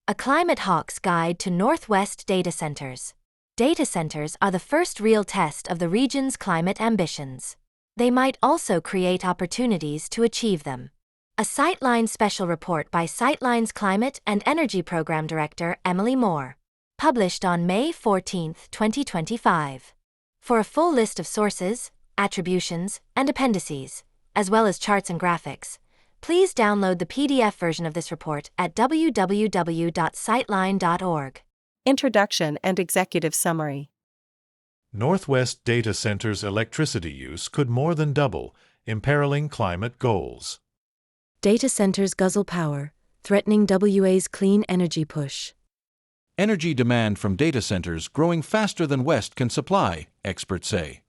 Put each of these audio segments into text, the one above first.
A Climate Hawk's Guide to Northwest Data Centers. Data centers are the first real test of the region's climate ambitions. They might also create opportunities to achieve them. A Sightline special report by Sightline's Climate and Energy Program Director Emily Moore. Published on May 14, 2025. For a full list of sources, attributions, and appendices, as well as charts and graphics, please download the PDF version of this report at www.sightline.org. Introduction and Executive Summary. Northwest data centers' electricity use could more than double, imperiling climate goals. Data centers guzzle power, threatening WA's clean energy push. Energy demand from data centers growing faster than West can supply, experts say.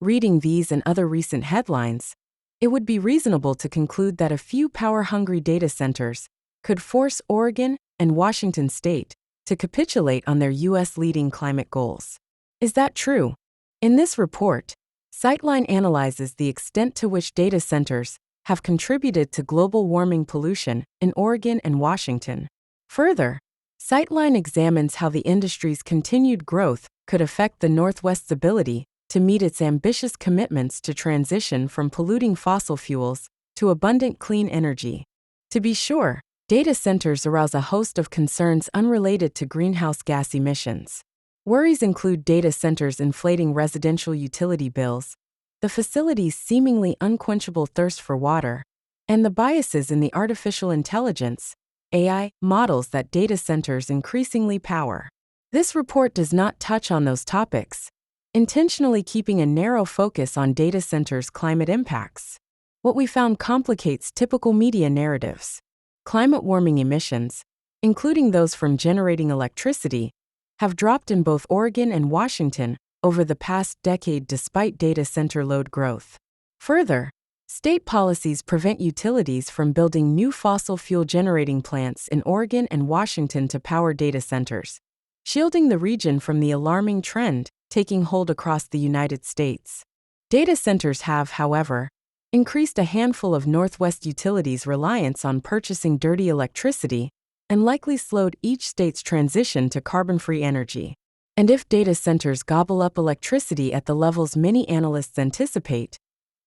Reading these and other recent headlines, it would be reasonable to conclude that a few power-hungry data centers could force Oregon and Washington state to capitulate on their U.S.-leading climate goals. Is that true? In this report, Sightline analyzes the extent to which data centers have contributed to global warming pollution in Oregon and Washington. Further, Sightline examines how the industry's continued growth could affect the Northwest's ability to meet its ambitious commitments to transition from polluting fossil fuels to abundant clean energy. To be sure, data centers arouse a host of concerns unrelated to greenhouse gas emissions. Worries include data centers inflating residential utility bills, the facility's seemingly unquenchable thirst for water, and the biases in the artificial intelligence (AI) models that data centers increasingly power. This report does not touch on those topics, intentionally keeping a narrow focus on data centers' climate impacts. What we found complicates typical media narratives. Climate warming emissions, including those from generating electricity, have dropped in both Oregon and Washington over the past decade despite data center load growth. Further, state policies prevent utilities from building new fossil fuel generating plants in Oregon and Washington to power data centers, shielding the region from the alarming trend taking hold across the United States. Data centers have, however, increased a handful of Northwest utilities' reliance on purchasing dirty electricity and likely slowed each state's transition to carbon-free energy. And if data centers gobble up electricity at the levels many analysts anticipate,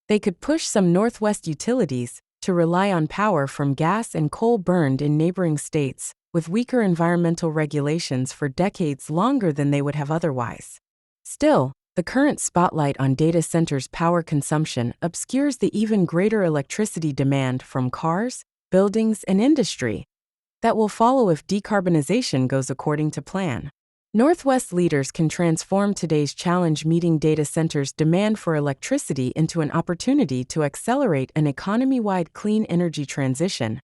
they could push some Northwest utilities to rely on power from gas and coal burned in neighboring states with weaker environmental regulations for decades longer than they would have otherwise. Still, the current spotlight on data centers' power consumption obscures the even greater electricity demand from cars, buildings, and industry that will follow if decarbonization goes according to plan. Northwest leaders can transform today's challenge meeting data centers' demand for electricity into an opportunity to accelerate an economy-wide clean energy transition,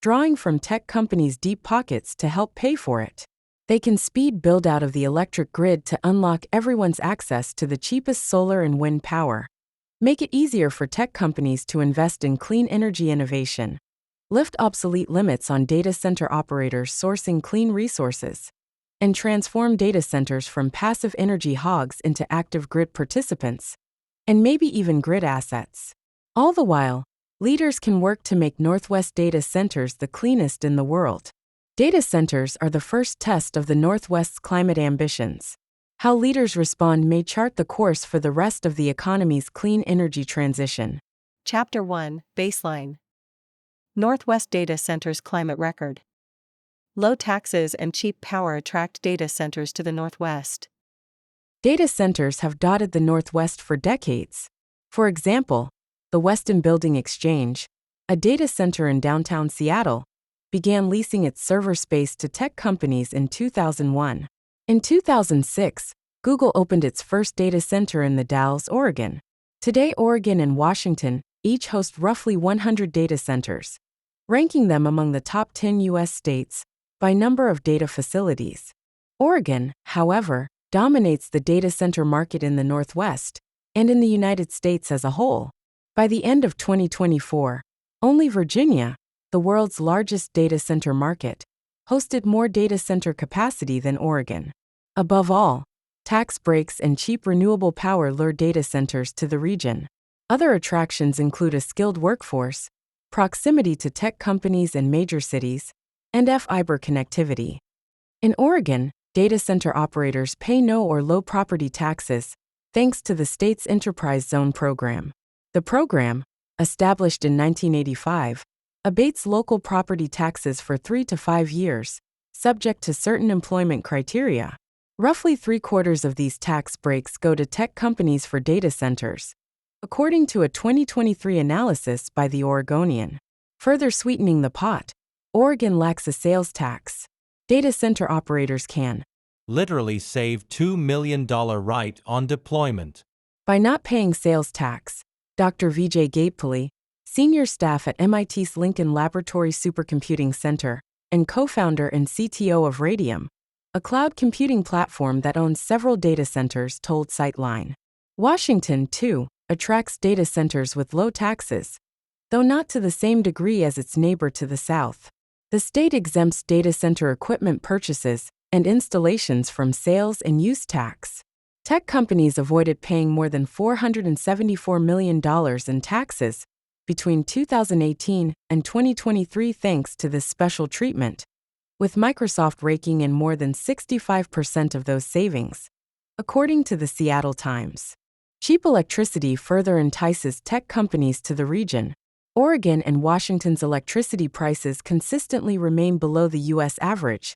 drawing from tech companies' deep pockets to help pay for it. They can speed build-out of the electric grid to unlock everyone's access to the cheapest solar and wind power, make it easier for tech companies to invest in clean energy innovation, lift obsolete limits on data center operators sourcing clean resources, and transform data centers from passive energy hogs into active grid participants, and maybe even grid assets. All the while, leaders can work to make Northwest data centers the cleanest in the world. Data centers are the first test of the Northwest's climate ambitions. How leaders respond may chart the course for the rest of the economy's clean energy transition. Chapter 1, Baseline. Northwest Data Centers Climate Record. Low taxes and cheap power attract data centers to the Northwest. Data centers have dotted the Northwest for decades. For example, the Weston Building Exchange, a data center in downtown Seattle, began leasing its server space to tech companies in 2001. In 2006, Google opened its first data center in the Dalles, Oregon. Today, Oregon and Washington each host roughly 100 data centers, ranking them among the top 10 U.S. states by number of data facilities. Oregon, however, dominates the data center market in the Northwest and in the United States as a whole. By the end of 2024, only Virginia, the world's largest data center market, hosted more data center capacity than Oregon. Above all, tax breaks and cheap renewable power lure data centers to the region. Other attractions include a skilled workforce, proximity to tech companies and major cities, and fiber connectivity. In Oregon, data center operators pay no or low property taxes, thanks to the state's Enterprise Zone program. The program, established in 1985, abates local property taxes for 3 to 5 years, subject to certain employment criteria. Roughly 3/4 of these tax breaks go to tech companies for data centers, according to a 2023 analysis by The Oregonian. Further sweetening the pot, Oregon lacks a sales tax. Data center operators can literally save $2 million right on deployment. by not paying sales tax. Dr. Vijay Gapali, senior staff at MIT's Lincoln Laboratory Supercomputing Center and co-founder and CTO of Radium, a cloud computing platform that owns several data centers, told Sightline. Washington, too, attracts data centers with low taxes, though not to the same degree as its neighbor to the south. The state exempts data center equipment purchases and installations from sales and use tax. Tech companies avoided paying more than $474 million in taxes between 2018 and 2023 thanks to this special treatment, with Microsoft raking in more than 65% of those savings, according to the Seattle Times. Cheap electricity further entices tech companies to the region. Oregon and Washington's electricity prices consistently remain below the U.S. average,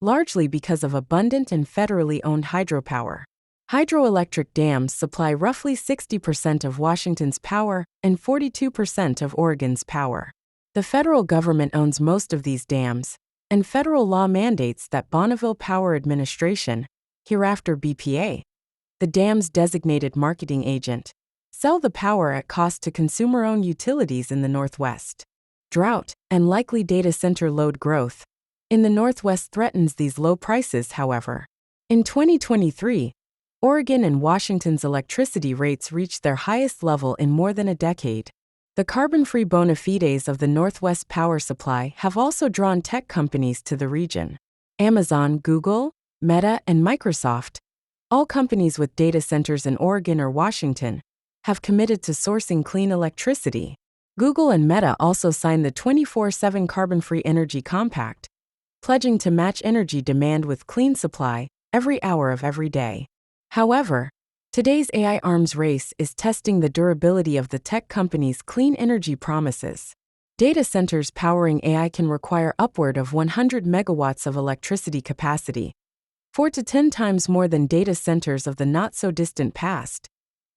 largely because of abundant and federally owned hydropower. Hydroelectric dams supply roughly 60% of Washington's power and 42% of Oregon's power. The federal government owns most of these dams, and federal law mandates that Bonneville Power Administration, hereafter BPA, the dam's designated marketing agent, sell the power at cost to consumer-owned utilities in the Northwest. Drought and likely data center load growth in the Northwest threatens these low prices, however. In 2023, Oregon and Washington's electricity rates reached their highest level in more than a decade. The carbon-free bona fides of the Northwest power supply have also drawn tech companies to the region. Amazon, Google, Meta, and Microsoft, all companies with data centers in Oregon or Washington, have committed to sourcing clean electricity. Google and Meta also signed the 24/7 Carbon-Free Energy Compact, pledging to match energy demand with clean supply every hour of every day. However, today's AI arms race is testing the durability of the tech companies' clean energy promises. Data centers powering AI can require upward of 100 megawatts of electricity capacity, 4 to 10 times more than data centers of the not-so-distant past,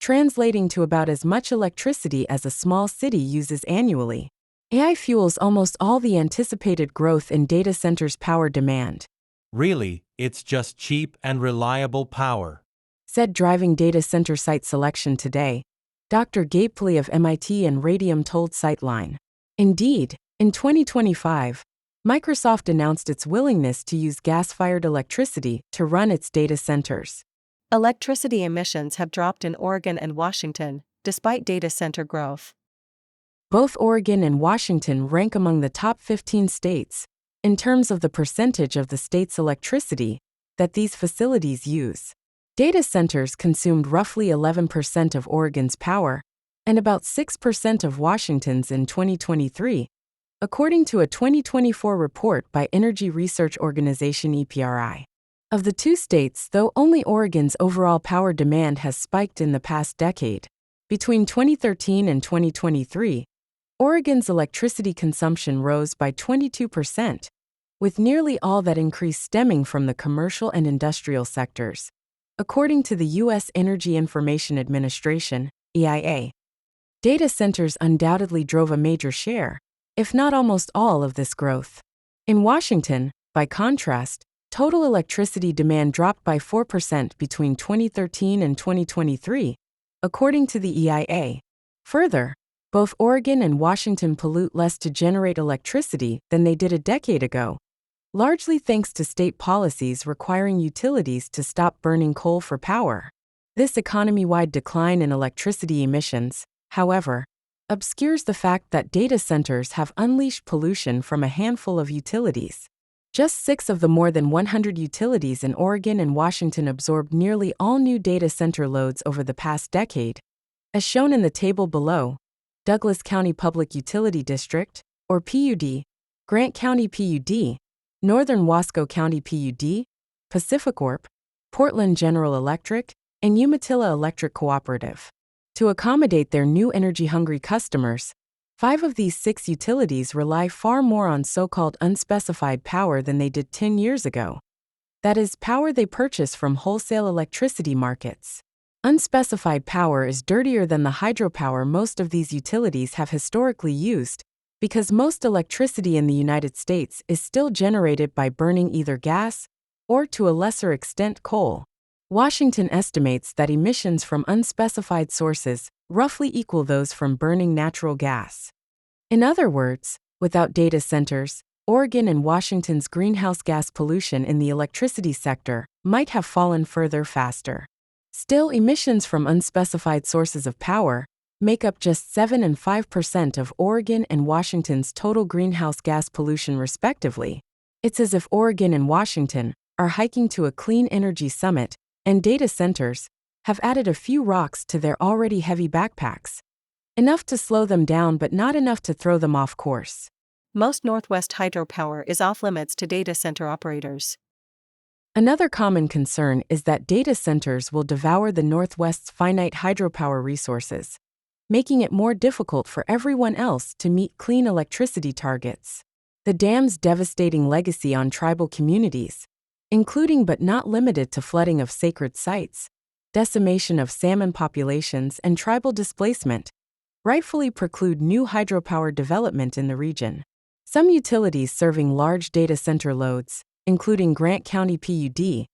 translating to about as much electricity as a small city uses annually. AI fuels almost all the anticipated growth in data centers' power demand. Really, it's just cheap and reliable power, said driving data center site selection today, Dr. Gapali of MIT and Radium told Sightline. Indeed, in 2025, Microsoft announced its willingness to use gas-fired electricity to run its data centers. Electricity emissions have dropped in Oregon and Washington, despite data center growth. Both Oregon and Washington rank among the top 15 states in terms of the percentage of the state's electricity that these facilities use. Data centers consumed roughly 11% of Oregon's power and about 6% of Washington's in 2023, according to a 2024 report by energy research organization EPRI. Of the two states, though, only Oregon's overall power demand has spiked in the past decade. Between 2013 and 2023, Oregon's electricity consumption rose by 22%, with nearly all that increase stemming from the commercial and industrial sectors, according to the U.S. Energy Information Administration, EIA. Data centers undoubtedly drove a major share, if not almost all, of this growth. In Washington, by contrast, total electricity demand dropped by 4% between 2013 and 2023, according to the EIA. Further, both Oregon and Washington pollute less to generate electricity than they did a decade ago, largely thanks to state policies requiring utilities to stop burning coal for power. This economy-wide decline in electricity emissions, however, obscures the fact that data centers have unleashed pollution from a handful of utilities. Just 6 of the more than 100 utilities in Oregon and Washington absorbed nearly all new data center loads over the past decade. As shown in the table below, Douglas County Public Utility District, or PUD, Grant County PUD, Northern Wasco County PUD, Pacificorp, Portland General Electric, and Umatilla Electric Cooperative. To accommodate their new energy-hungry customers, 5 of these 6 utilities rely far more on so-called unspecified power than they did 10 years ago. That is, power they purchase from wholesale electricity markets. Unspecified power is dirtier than the hydropower most of these utilities have historically used, because most electricity in the United States is still generated by burning either gas or, to a lesser extent, coal. Washington estimates that emissions from unspecified sources roughly equal those from burning natural gas. In other words, without data centers, Oregon and Washington's greenhouse gas pollution in the electricity sector might have fallen further faster. Still, emissions from unspecified sources of power make up just 7 and 5% of Oregon and Washington's total greenhouse gas pollution respectively. It's as if Oregon and Washington are hiking to a clean energy summit, and data centers have added a few rocks to their already heavy backpacks. Enough to slow them down but not enough to throw them off course. Most Northwest hydropower is off-limits to data center operators. Another common concern is that data centers will devour the Northwest's finite hydropower resources, making it more difficult for everyone else to meet clean electricity targets. The dam's devastating legacy on tribal communities, including but not limited to flooding of sacred sites, decimation of salmon populations, and tribal displacement, rightfully preclude new hydropower development in the region. Some utilities serving large data center loads, including Grant County PUD,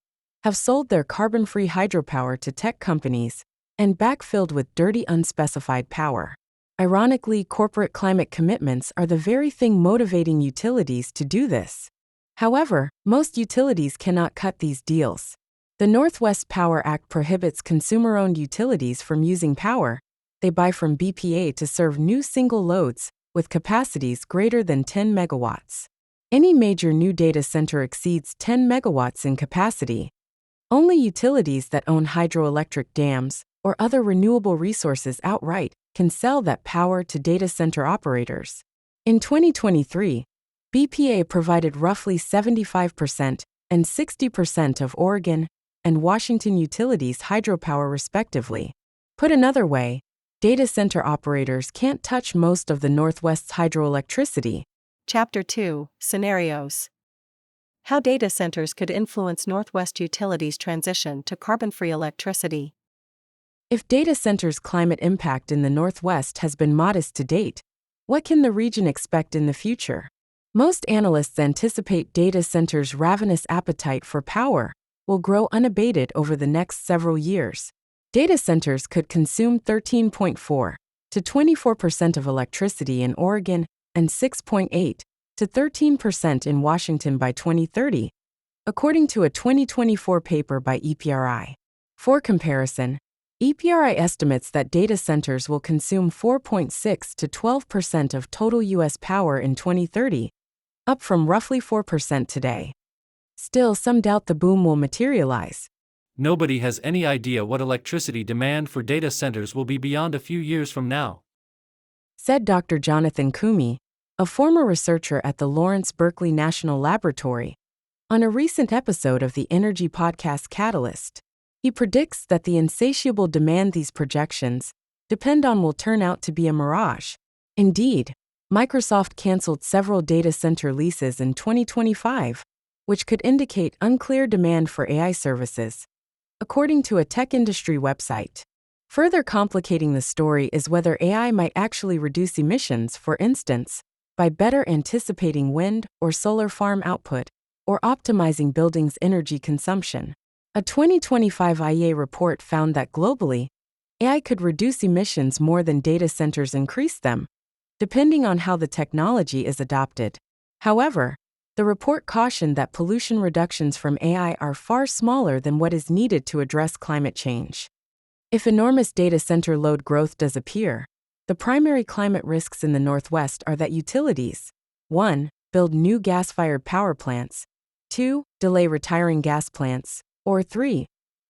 have sold their carbon-free hydropower to tech companies and backfilled with dirty unspecified power. Ironically, corporate climate commitments are the very thing motivating utilities to do this. However, most utilities cannot cut these deals. The Northwest Power Act prohibits consumer-owned utilities from using power they buy from BPA to serve new single loads with capacities greater than 10 megawatts. Any major new data center exceeds 10 megawatts in capacity. Only utilities that own hydroelectric dams or other renewable resources outright can sell that power to data center operators. In 2023, BPA provided roughly 75% and 60% of Oregon and Washington utilities' hydropower respectively. Put another way, data center operators can't touch most of the Northwest's hydroelectricity. Chapter 2, Scenarios. How data centers could influence Northwest utilities' transition to carbon-free electricity. If data centers' climate impact in the Northwest has been modest to date, what can the region expect in the future? Most analysts anticipate data centers' ravenous appetite for power will grow unabated over the next several years. Data centers could consume 13.4 to 24% of electricity in Oregon and 6.8 to 13% in Washington by 2030, according to a 2024 paper by EPRI. For comparison, EPRI estimates that data centers will consume 4.6 to 12% of total U.S. power in 2030, up from roughly 4% today. Still, some doubt the boom will materialize. Nobody has any idea what electricity demand for data centers will be beyond a few years from now, said Dr. Jonathan Kumi, a former researcher at the Lawrence Berkeley National Laboratory, on a recent episode of the energy podcast Catalyst. He predicts that the insatiable demand these projections depend on will turn out to be a mirage. Indeed, Microsoft canceled several data center leases in 2025, which could indicate unclear demand for AI services, according to a tech industry website. Further complicating the story is whether AI might actually reduce emissions, for instance, by better anticipating wind or solar farm output, or optimizing buildings' energy consumption. A 2025 IEA report found that globally, AI could reduce emissions more than data centers increase them, depending on how the technology is adopted. However, the report cautioned that pollution reductions from AI are far smaller than what is needed to address climate change. If enormous data center load growth does appear, the primary climate risks in the Northwest are that utilities 1. Build new gas-fired power plants, 2. Delay retiring gas plants, or 3.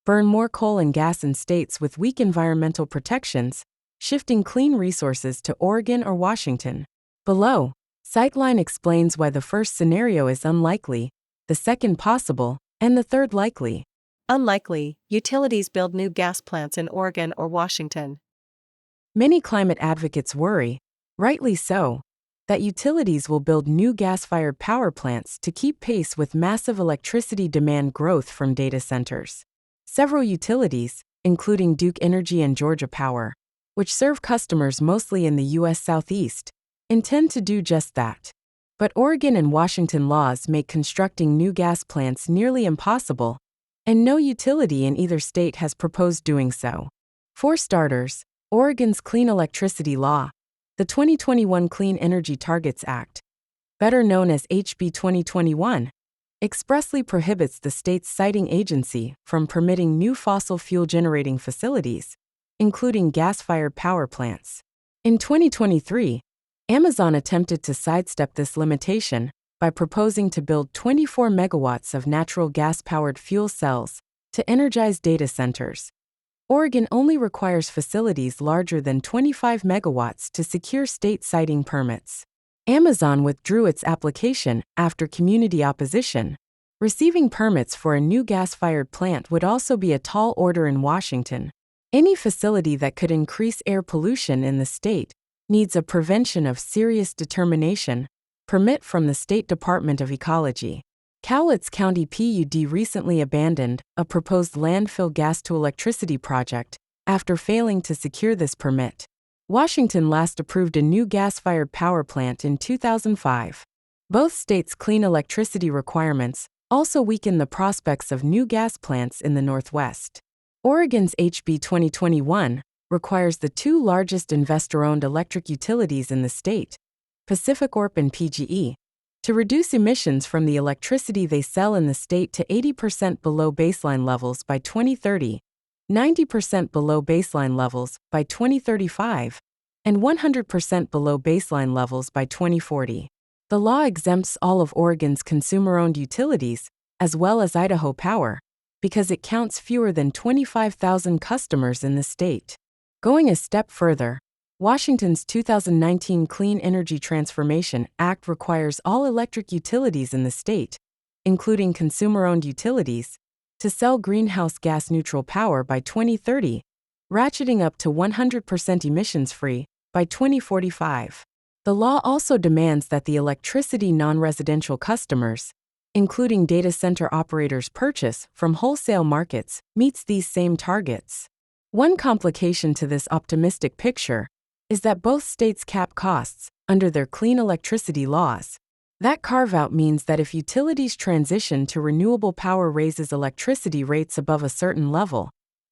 Burn more coal and gas in states with weak environmental protections, shifting clean resources to Oregon or Washington. Below, Sightline explains why the first scenario is unlikely, the second possible, and the third likely. Unlikely, utilities build new gas plants in Oregon or Washington. Many climate advocates worry, rightly so, that utilities will build new gas-fired power plants to keep pace with massive electricity demand growth from data centers. Several utilities, including Duke Energy and Georgia Power, which serve customers mostly in the U.S. Southeast, intend to do just that. But Oregon and Washington laws make constructing new gas plants nearly impossible, and no utility in either state has proposed doing so. For starters, Oregon's Clean Electricity Law, the 2021 Clean Energy Targets Act, better known as HB 2021, expressly prohibits the state's siting agency from permitting new fossil fuel generating facilities, including gas-fired power plants. In 2023, Amazon attempted to sidestep this limitation by proposing to build 24 megawatts of natural gas-powered fuel cells to energize data centers. Oregon only requires facilities larger than 25 megawatts to secure state siting permits. Amazon withdrew its application after community opposition. Receiving permits for a new gas-fired plant would also be a tall order in Washington. Any facility that could increase air pollution in the state needs a Prevention of Serious Determination permit from the State Department of Ecology. Cowlitz County PUD recently abandoned a proposed landfill gas-to-electricity project after failing to secure this permit. Washington last approved a new gas-fired power plant in 2005. Both states' clean electricity requirements also weaken the prospects of new gas plants in the Northwest. Oregon's HB 2021 requires the two largest investor-owned electric utilities in the state, PacifiCorp and PGE, to reduce emissions from the electricity they sell in the state to 80% below baseline levels by 2030, 90% below baseline levels by 2035, and 100% below baseline levels by 2040. The law exempts all of Oregon's consumer-owned utilities, as well as Idaho Power, because it counts fewer than 25,000 customers in the state. Going a step further, Washington's 2019 Clean Energy Transformation Act requires all electric utilities in the state, including consumer-owned utilities, to sell greenhouse gas-neutral power by 2030, ratcheting up to 100% emissions-free by 2045. The law also demands that the electricity non-residential customers, including data center operators' purchase from wholesale markets, meets these same targets. One complication to this optimistic picture is that both states cap costs under their clean electricity laws. That carve-out means that if utilities transition to renewable power raises electricity rates above a certain level,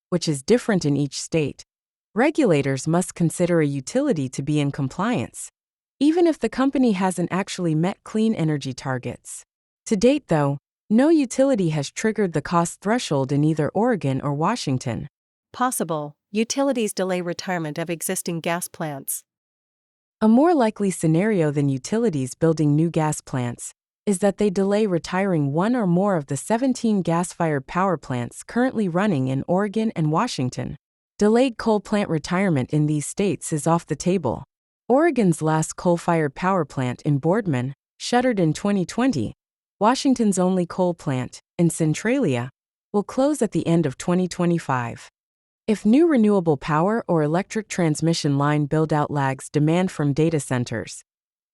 which is different in each state, regulators must consider a utility to be in compliance, even if the company hasn't actually met clean energy targets. To date, though, no utility has triggered the cost threshold in either Oregon or Washington. Possible, utilities delay retirement of existing gas plants. A more likely scenario than utilities building new gas plants is that they delay retiring one or more of the 17 gas-fired power plants currently running in Oregon and Washington. Delayed coal plant retirement in these states is off the table. Oregon's last coal-fired power plant in Boardman shuttered in 2020. Washington's only coal plant, in Centralia, will close at the end of 2025. If new renewable power or electric transmission line build-out lags demand from data centers,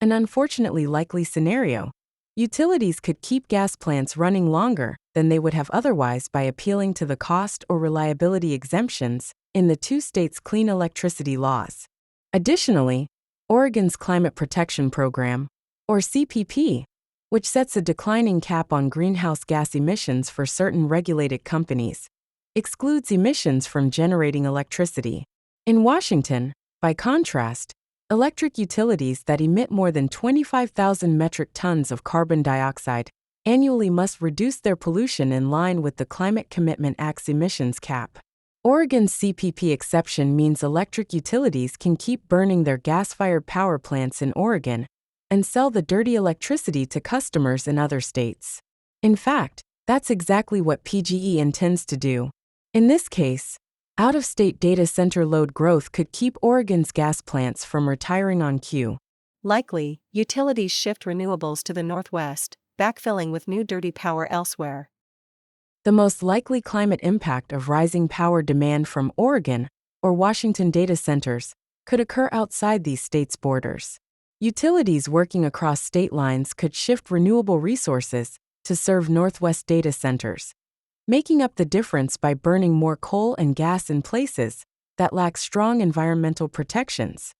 an unfortunately likely scenario, utilities could keep gas plants running longer than they would have otherwise by appealing to the cost or reliability exemptions in the two states' clean electricity laws. Additionally, Oregon's Climate Protection Program, or CPP, which sets a declining cap on greenhouse gas emissions for certain regulated companies, excludes emissions from generating electricity. In Washington, by contrast, electric utilities that emit more than 25,000 metric tons of carbon dioxide annually must reduce their pollution in line with the Climate Commitment Act's emissions cap. Oregon's CPP exception means electric utilities can keep burning their gas-fired power plants in Oregon and sell the dirty electricity to customers in other states. In fact, that's exactly what PGE intends to do. In this case, out-of-state data center load growth could keep Oregon's gas plants from retiring on cue. Likely, utilities shift renewables to the northwest, backfilling with new dirty power elsewhere. The most likely climate impact of rising power demand from Oregon or Washington data centers could occur outside these states' borders. Utilities working across state lines could shift renewable resources to serve Northwest data centers, making up the difference by burning more coal and gas in places that lack strong environmental protections.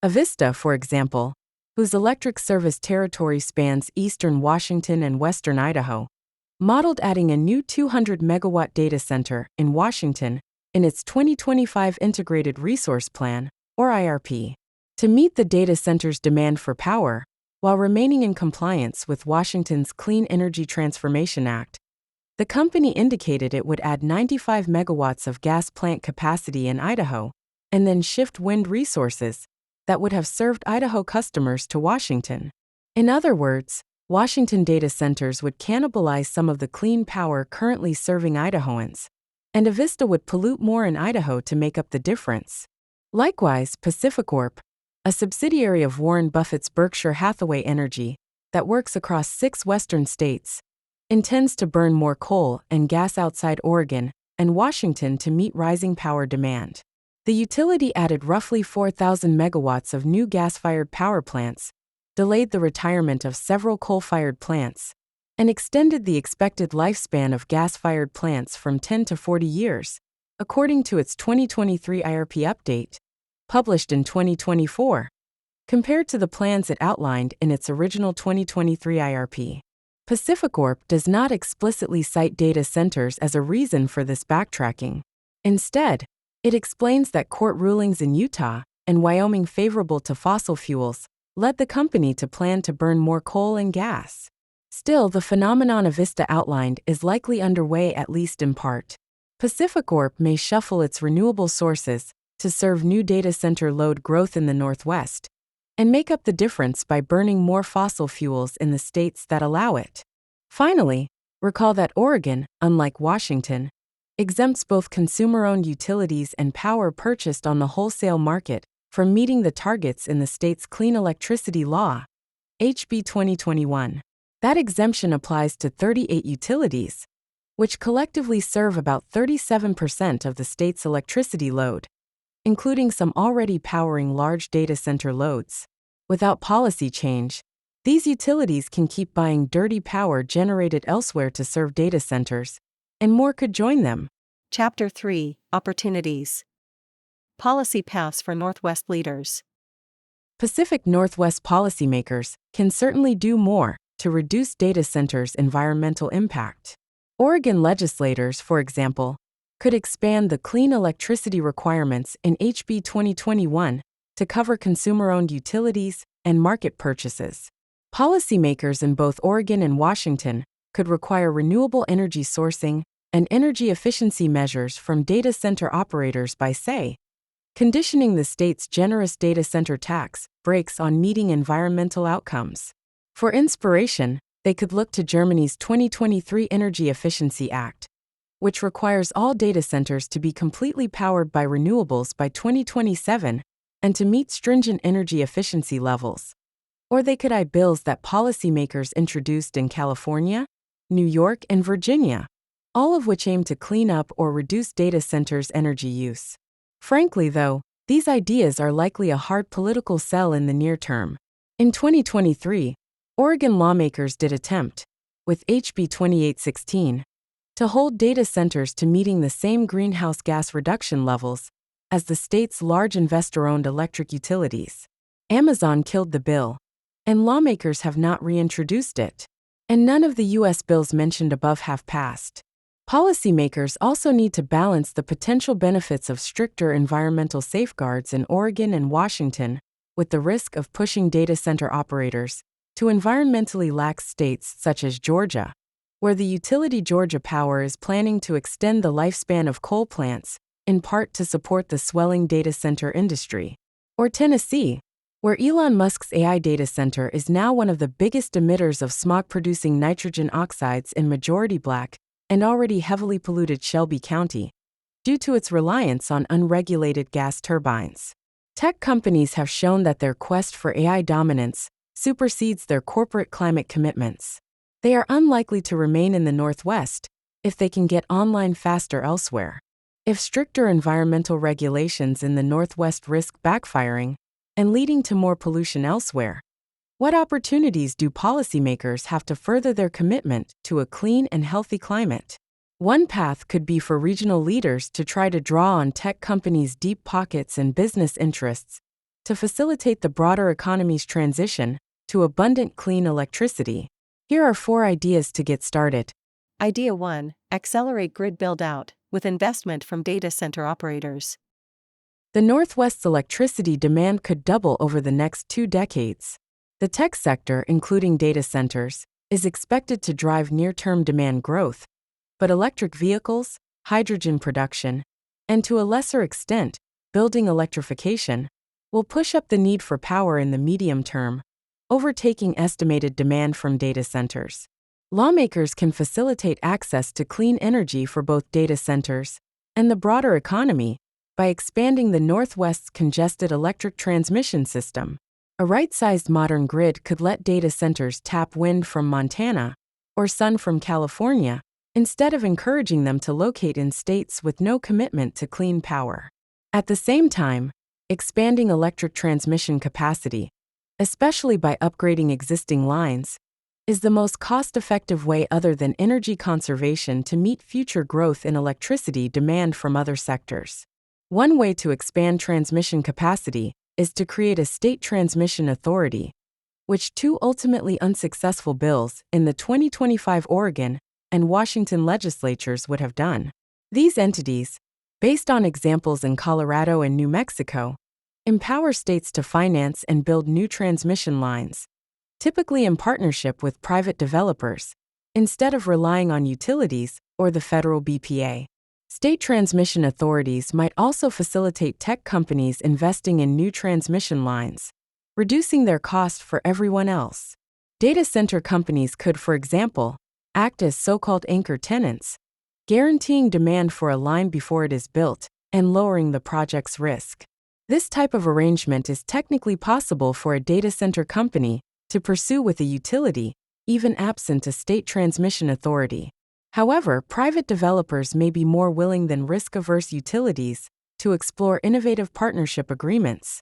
Avista, for example, whose electric service territory spans eastern Washington and western Idaho, modeled adding a new 200-megawatt data center in Washington in its 2025 Integrated Resource Plan, or IRP, to meet the data center's demand for power while remaining in compliance with Washington's Clean Energy Transformation Act. The company indicated it would add 95 megawatts of gas plant capacity in Idaho and then shift wind resources that would have served Idaho customers to Washington. In other words, Washington data centers would cannibalize some of the clean power currently serving Idahoans, and Avista would pollute more in Idaho to make up the difference. Likewise, PacifiCorp, a subsidiary of Warren Buffett's Berkshire Hathaway Energy that works across 6 western states, intends to burn more coal and gas outside Oregon and Washington to meet rising power demand. The utility added roughly 4,000 megawatts of new gas-fired power plants, delayed the retirement of several coal-fired plants, and extended the expected lifespan of gas-fired plants from 10 to 40 years, according to its 2023 IRP update, published in 2024, compared to the plans it outlined in its original 2023 IRP. PacifiCorp does not explicitly cite data centers as a reason for this backtracking. Instead, it explains that court rulings in Utah and Wyoming favorable to fossil fuels led the company to plan to burn more coal and gas. Still, the phenomenon Avista outlined is likely underway at least in part. PacifiCorp may shuffle its renewable sources to serve new data center load growth in the Northwest, and make up the difference by burning more fossil fuels in the states that allow it. Finally, recall that Oregon, unlike Washington, exempts both consumer-owned utilities and power purchased on the wholesale market from meeting the targets in the state's Clean Electricity Law, HB 2021. That exemption applies to 38 utilities, which collectively serve about 37% of the state's electricity load, including some already powering large data center loads. Without policy change, these utilities can keep buying dirty power generated elsewhere to serve data centers, and more could join them. Chapter 3: Opportunities. Policy paths for Northwest leaders. Pacific Northwest policymakers can certainly do more to reduce data centers' environmental impact. Oregon legislators, for example, could expand the clean electricity requirements in HB 2021 to cover consumer-owned utilities and market purchases. Policymakers in both Oregon and Washington could require renewable energy sourcing and energy efficiency measures from data center operators by, say, conditioning the state's generous data center tax breaks on meeting environmental outcomes. For inspiration, they could look to Germany's 2023 Energy Efficiency Act, which requires all data centers to be completely powered by renewables by 2027 and to meet stringent energy efficiency levels. Or they could eye bills that policymakers introduced in California, New York, and Virginia, all of which aim to clean up or reduce data centers' energy use. Frankly, though, these ideas are likely a hard political sell in the near term. In 2023, Oregon lawmakers did attempt, with HB 2816, to hold data centers to meeting the same greenhouse gas reduction levels as the state's large investor-owned electric utilities. Amazon killed the bill, and lawmakers have not reintroduced it. And none of the U.S. bills mentioned above have passed. Policymakers also need to balance the potential benefits of stricter environmental safeguards in Oregon and Washington with the risk of pushing data center operators to environmentally lax states such as Georgia, where the utility Georgia Power is planning to extend the lifespan of coal plants, in part to support the swelling data center industry. Or Tennessee, where Elon Musk's AI data center is now one of the biggest emitters of smog-producing nitrogen oxides in majority Black and already heavily polluted Shelby County, due to its reliance on unregulated gas turbines. Tech companies have shown that their quest for AI dominance supersedes their corporate climate commitments. They are unlikely to remain in the Northwest if they can get online faster elsewhere. If stricter environmental regulations in the Northwest risk backfiring and leading to more pollution elsewhere, what opportunities do policymakers have to further their commitment to a clean and healthy climate? One path could be for regional leaders to try to draw on tech companies' deep pockets and business interests to facilitate the broader economy's transition to abundant clean electricity. Here are 4 ideas to get started. Idea 1: accelerate grid build-out with investment from data center operators. The Northwest's electricity demand could double over the next 2 decades. The tech sector, including data centers, is expected to drive near-term demand growth, but electric vehicles, hydrogen production, and to a lesser extent, building electrification, will push up the need for power in the medium term, overtaking estimated demand from data centers. Lawmakers can facilitate access to clean energy for both data centers and the broader economy by expanding the Northwest's congested electric transmission system. A right-sized modern grid could let data centers tap wind from Montana or sun from California, instead of encouraging them to locate in states with no commitment to clean power. At the same time, expanding electric transmission capacity, especially by upgrading existing lines, is the most cost-effective way other than energy conservation to meet future growth in electricity demand from other sectors. One way to expand transmission capacity is to create a state transmission authority, which 2 ultimately unsuccessful bills in the 2025 Oregon and Washington legislatures would have done. These entities, based on examples in Colorado and New Mexico, empower states to finance and build new transmission lines, typically in partnership with private developers, instead of relying on utilities or the federal BPA. State transmission authorities might also facilitate tech companies investing in new transmission lines, reducing their cost for everyone else. Data center companies could, for example, act as so-called anchor tenants, guaranteeing demand for a line before it is built and lowering the project's risk. This type of arrangement is technically possible for a data center company to pursue with a utility, even absent a state transmission authority. However, private developers may be more willing than risk-averse utilities to explore innovative partnership agreements.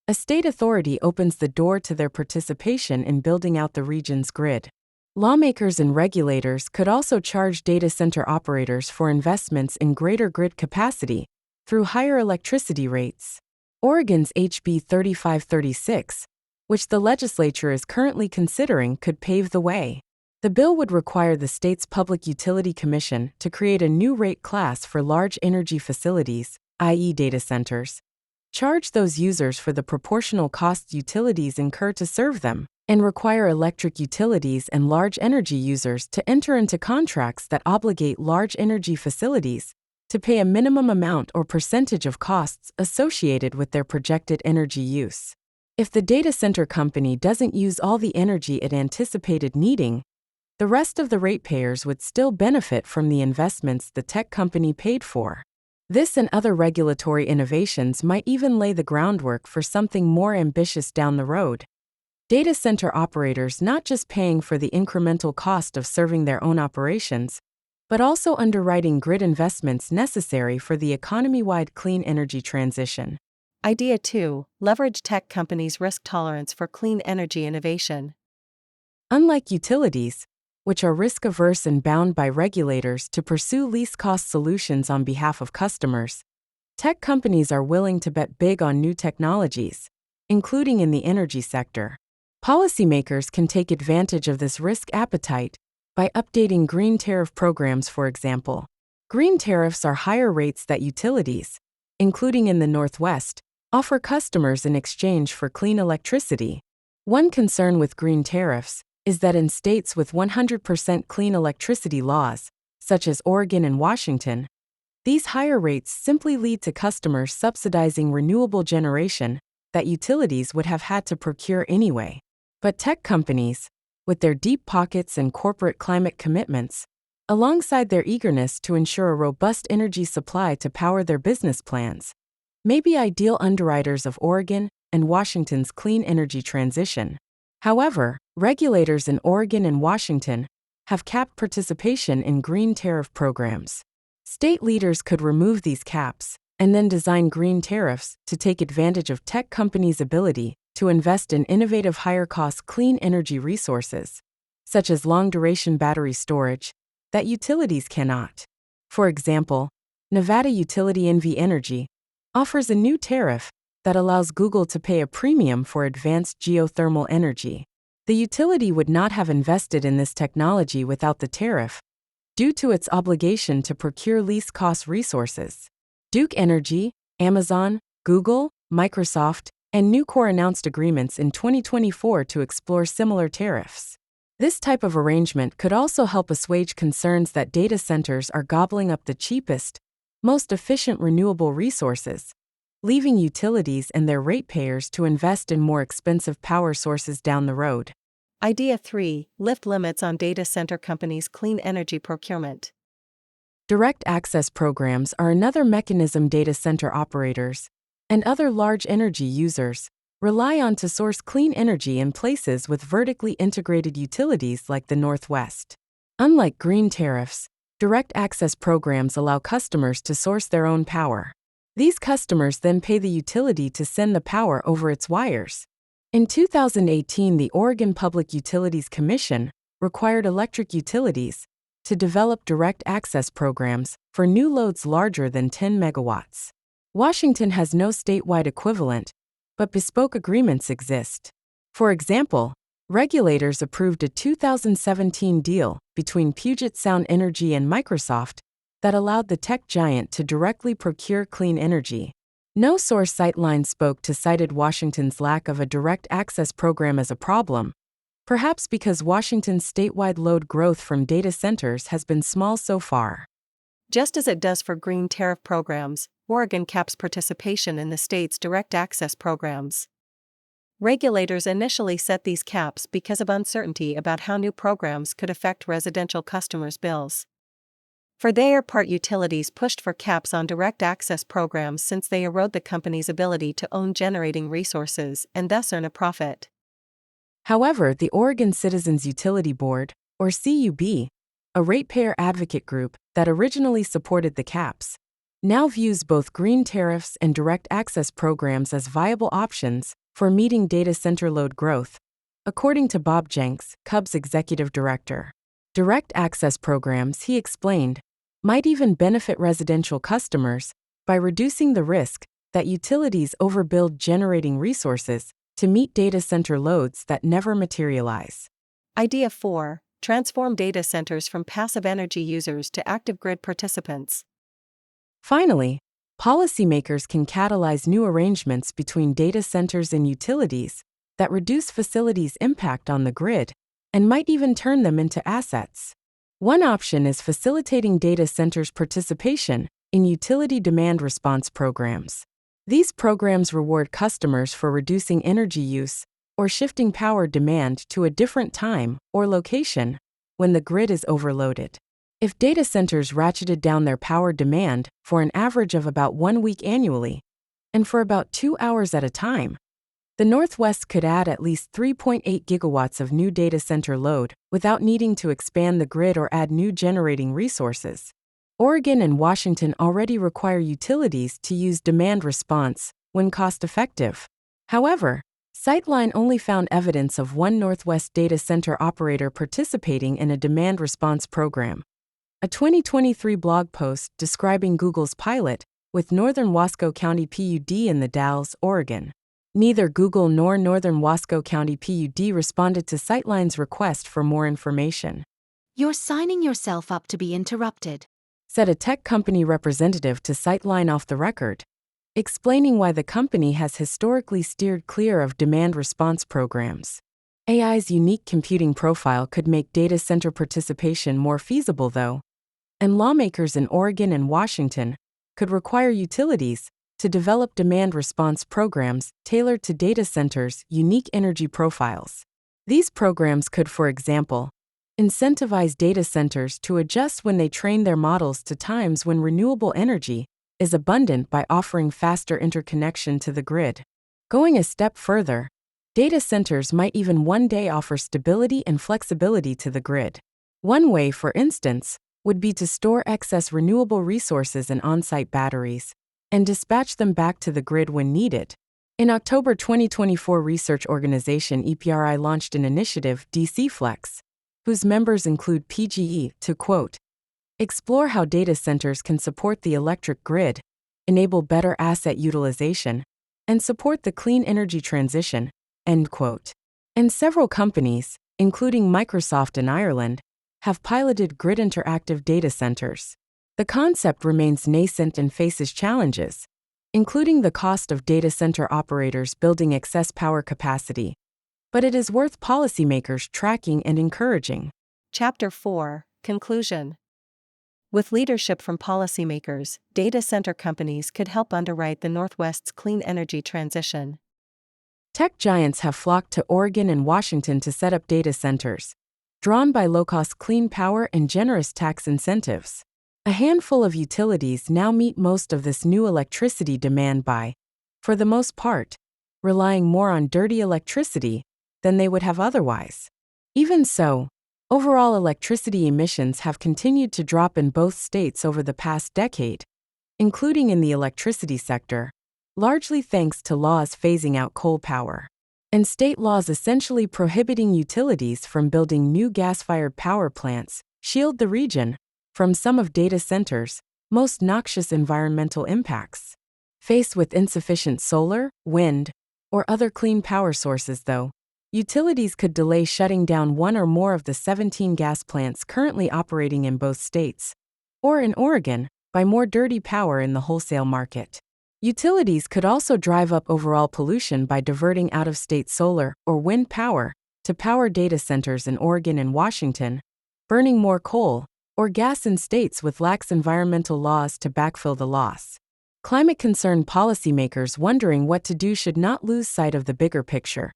A state authority opens the door to their participation in building out the region's grid. Lawmakers and regulators could also charge data center operators for investments in greater grid capacity through higher electricity rates. Oregon's HB 3536, which the legislature is currently considering, could pave the way. The bill would require the state's Public Utility Commission to create a new rate class for large energy facilities, i.e. data centers, charge those users for the proportional costs utilities incur to serve them, and require electric utilities and large energy users to enter into contracts that obligate large energy facilities to pay a minimum amount or percentage of costs associated with their projected energy use. If the data center company doesn't use all the energy it anticipated needing, the rest of the ratepayers would still benefit from the investments the tech company paid for. This and other regulatory innovations might even lay the groundwork for something more ambitious down the road. Data center operators not just paying for the incremental cost of serving their own operations, but also underwriting grid investments necessary for the economy-wide clean energy transition. Idea 2: leverage tech companies' risk tolerance for clean energy innovation. Unlike utilities, which are risk-averse and bound by regulators to pursue least-cost solutions on behalf of customers, tech companies are willing to bet big on new technologies, including in the energy sector. Policymakers can take advantage of this risk appetite by updating green tariff programs, for example. Green tariffs are higher rates that utilities, including in the Northwest, offer customers in exchange for clean electricity. One concern with green tariffs is that in states with 100% clean electricity laws, such as Oregon and Washington, these higher rates simply lead to customers subsidizing renewable generation that utilities would have had to procure anyway. But tech companies, with their deep pockets and corporate climate commitments, alongside their eagerness to ensure a robust energy supply to power their business plans, may be ideal underwriters of Oregon and Washington's clean energy transition. However, regulators in Oregon and Washington have capped participation in green tariff programs. State leaders could remove these caps and then design green tariffs to take advantage of tech companies' ability to invest in innovative higher-cost clean energy resources, such as long-duration battery storage, that utilities cannot. For example, Nevada utility NV Energy offers a new tariff that allows Google to pay a premium for advanced geothermal energy. The utility would not have invested in this technology without the tariff, due to its obligation to procure least-cost resources. Duke Energy, Amazon, Google, Microsoft, and Nucor announced agreements in 2024 to explore similar tariffs. This type of arrangement could also help assuage concerns that data centers are gobbling up the cheapest, most efficient renewable resources, leaving utilities and their ratepayers to invest in more expensive power sources down the road. Idea 3. Lift limits on data center companies' clean energy procurement. Direct access programs are another mechanism data center operators and other large energy users rely on to source clean energy in places with vertically integrated utilities like the Northwest. Unlike green tariffs, direct access programs allow customers to source their own power. These customers then pay the utility to send the power over its wires. In 2018, the Oregon Public Utilities Commission required electric utilities to develop direct access programs for new loads larger than 10 megawatts. Washington has no statewide equivalent, but bespoke agreements exist. For example, regulators approved a 2017 deal between Puget Sound Energy and Microsoft that allowed the tech giant to directly procure clean energy. No source Sightline spoke to cited Washington's lack of a direct access program as a problem, perhaps because Washington's statewide load growth from data centers has been small so far. Just as it does for green tariff programs, Oregon caps participation in the state's direct access programs. Regulators initially set these caps because of uncertainty about how new programs could affect residential customers' bills. For their part, utilities pushed for caps on direct access programs since they erode the company's ability to own generating resources and thus earn a profit. However, the Oregon Citizens Utility Board, or CUB, a ratepayer advocate group that originally supported the caps, now views both green tariffs and direct access programs as viable options for meeting data center load growth, according to Bob Jenks, CUB's executive director. Direct access programs, he explained, might even benefit residential customers by reducing the risk that utilities overbuild generating resources to meet data center loads that never materialize. Idea 4. Transform data centers from passive energy users to active grid participants. Finally, policymakers can catalyze new arrangements between data centers and utilities that reduce facilities' impact on the grid and might even turn them into assets. One option is facilitating data centers' participation in utility demand response programs. These programs reward customers for reducing energy use or shifting power demand to a different time or location when the grid is overloaded. If data centers ratcheted down their power demand for an average of about 1 week annually, and for about 2 hours at a time, the Northwest could add at least 3.8 gigawatts of new data center load without needing to expand the grid or add new generating resources. Oregon and Washington already require utilities to use demand response when cost-effective. However, Sightline only found evidence of one Northwest data center operator participating in a demand response program. A 2023 blog post describing Google's pilot with Northern Wasco County PUD in the Dalles, Oregon. Neither Google nor Northern Wasco County PUD responded to Sightline's request for more information. You're signing yourself up to be interrupted, said a tech company representative to Sightline off the record, explaining why the company has historically steered clear of demand response programs. AI's unique computing profile could make data center participation more feasible, though, and lawmakers in Oregon and Washington could require utilities to develop demand response programs tailored to data centers' unique energy profiles. These programs could, for example, incentivize data centers to adjust when they train their models to times when renewable energy is abundant by offering faster interconnection to the grid. Going a step further, data centers might even one day offer stability and flexibility to the grid. One way, for instance, would be to store excess renewable resources in on-site batteries and dispatch them back to the grid when needed. In October 2024, research organization EPRI launched an initiative, DC Flex, whose members include PGE, to quote, explore how data centers can support the electric grid, enable better asset utilization, and support the clean energy transition, end quote. And several companies, including Microsoft in Ireland, have piloted grid interactive data centers. The concept remains nascent and faces challenges, including the cost of data center operators building excess power capacity. But it is worth policymakers tracking and encouraging. Chapter 4, Conclusion. With leadership from policymakers, data center companies could help underwrite the Northwest's clean energy transition. Tech giants have flocked to Oregon and Washington to set up data centers, drawn by low-cost clean power and generous tax incentives. A handful of utilities now meet most of this new electricity demand by, for the most part, relying more on dirty electricity than they would have otherwise. Even so, overall electricity emissions have continued to drop in both states over the past decade, including in the electricity sector, largely thanks to laws phasing out coal power, and state laws essentially prohibiting utilities from building new gas-fired power plants shield the region from some of data centers' most noxious environmental impacts. Faced with insufficient solar, wind, or other clean power sources, though, utilities could delay shutting down one or more of the 17 gas plants currently operating in both states, or in Oregon, by more dirty power in the wholesale market. Utilities could also drive up overall pollution by diverting out-of-state solar or wind power to power data centers in Oregon and Washington, burning more coal or gas in states with lax environmental laws to backfill the loss. Climate-concerned policymakers wondering what to do should not lose sight of the bigger picture.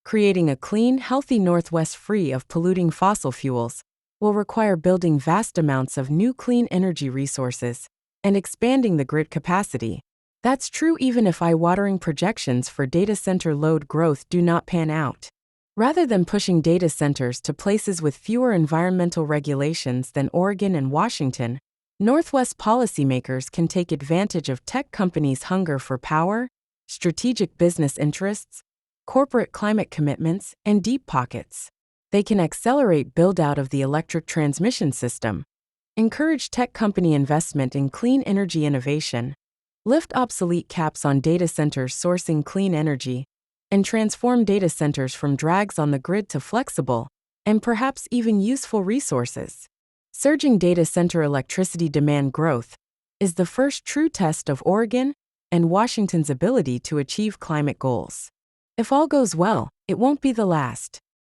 Creating a clean, healthy Northwest free of polluting fossil fuels will require building vast amounts of new clean energy resources and expanding the grid capacity. That's true even if eye-watering projections for data center load growth do not pan out. Rather than pushing data centers to places with fewer environmental regulations than Oregon and Washington, Northwest policymakers can take advantage of tech companies' hunger for power, strategic business interests, corporate climate commitments, and deep pockets. They can accelerate build-out of the electric transmission system, encourage tech company investment in clean energy innovation, lift obsolete caps on data centers sourcing clean energy, and transform data centers from drags on the grid to flexible, and perhaps even useful resources. Surging data center electricity demand growth is the first true test of Oregon and Washington's ability to achieve climate goals. If all goes well, it won't be the last.